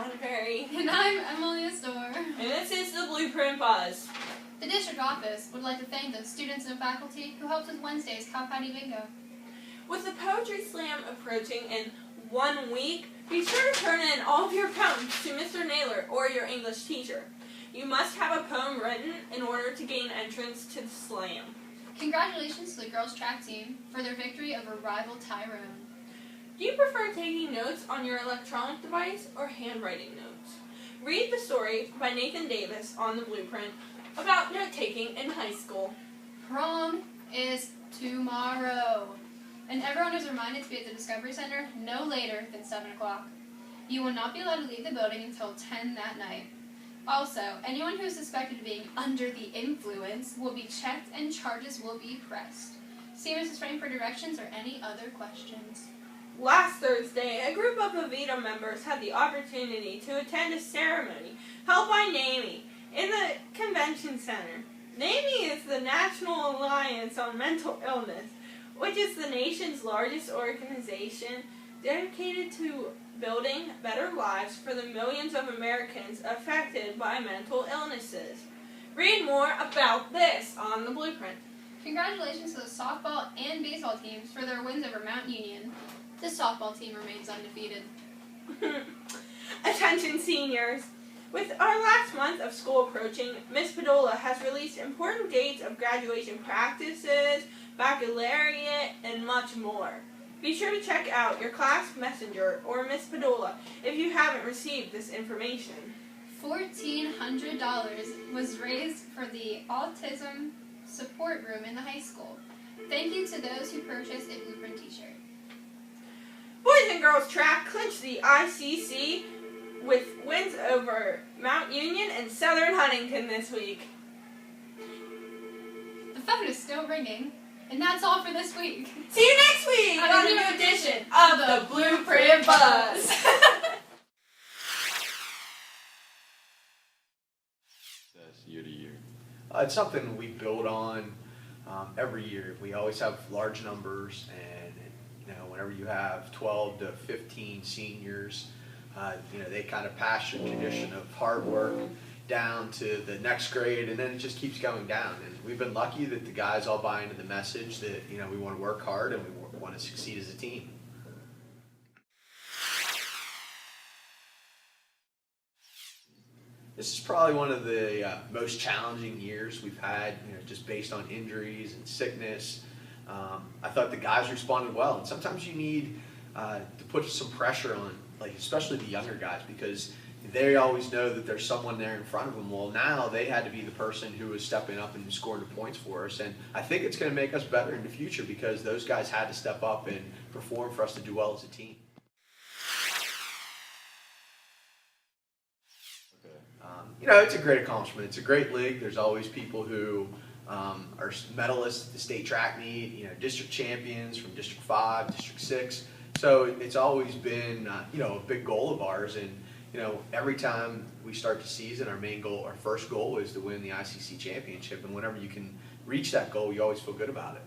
Colin Perry. And I'm Emily Astor. And this is the BluePrint Buzz. The district office would like to thank the students and faculty who helped with Wednesday's Cow Patty Bingo. With the Poetry Slam approaching in 1 week, be sure to turn in all of your poems to Mr. Naylor or your English teacher. You must have a poem written in order to gain entrance to the slam. Congratulations to the girls' track team for their victory over rival Tyrone. Do you prefer taking notes on your electronic device or handwriting notes? Read the story by Nathan Davis on the BluePrint about note-taking in high school. Prom is tomorrow, and everyone is reminded to be at the Discovery Center no later than 7 o'clock. You will not be allowed to leave the building until 10 that night. Also, anyone who is suspected of being under the influence will be checked and charges will be pressed. See Mrs. Frame for directions or any other questions. Last Thursday, a group of Avita members had the opportunity to attend a ceremony held by NAMI in the Convention Center. NAMI is the National Alliance on Mental Illness, which is the nation's largest organization dedicated to building better lives for the millions of Americans affected by mental illnesses. Read more about this on the BluePrint. Congratulations to the softball and baseball teams for their wins over Mount Union. The softball team remains undefeated. Attention seniors! With our last month of school approaching, Ms. Padola has released important dates of graduation practices, baccalaureate, and much more. Be sure to check out your class messenger or Ms. Padola if you haven't received this information. $1,400 was raised for the autism support room in the high school. Thank you to those who purchased a BluePrint t-shirt. Boys and girls track clinched the ICC with wins over Mount Union and Southern Huntington this week. The phone is still ringing, and that's all for this week. See you next week on a new edition of the BluePrint Buzz. Year to year. It's something we build on every year. We always have large numbers, and whenever you have 12 to 15 seniors, they kind of pass your tradition of hard work down to the next grade, and then it just keeps going down. And we've been lucky that the guys all buy into the message that we want to work hard and we want to succeed as a team. This is probably one of the most challenging years we've had, just based on injuries and sickness. I thought the guys responded well, and sometimes you need to put some pressure on, especially the younger guys, because they always know that there's someone there in front of them. Well, now they had to be the person who was stepping up and scoring the points for us, and I think it's going to make us better in the future because those guys had to step up and perform for us to do well as a team. It's a great accomplishment. It's a great league. There's always people who are medalists at the state track meet, district champions from District 5, District 6. So it's always been, a big goal of ours. And, every time we start the season, our first goal is to win the ICC championship. And whenever you can reach that goal, you always feel good about it.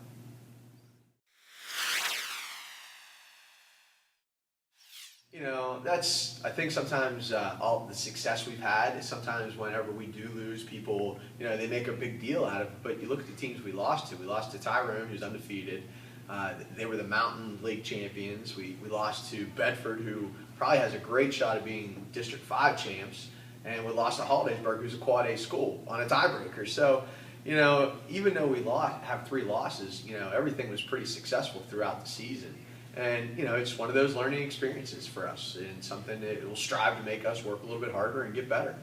I think sometimes all the success we've had is sometimes whenever we do lose, people, they make a big deal out of it. But you look at the teams we lost to. We lost to Tyrone, who's undefeated. They were the Mountain League champions. We lost to Bedford, who probably has a great shot at being District 5 champs. And we lost to Hollidaysburg, who's a Quad A school, on a tiebreaker. So, even though we have 3 losses, everything was pretty successful throughout the season. And, it's one of those learning experiences for us, and something that will strive to make us work a little bit harder and get better.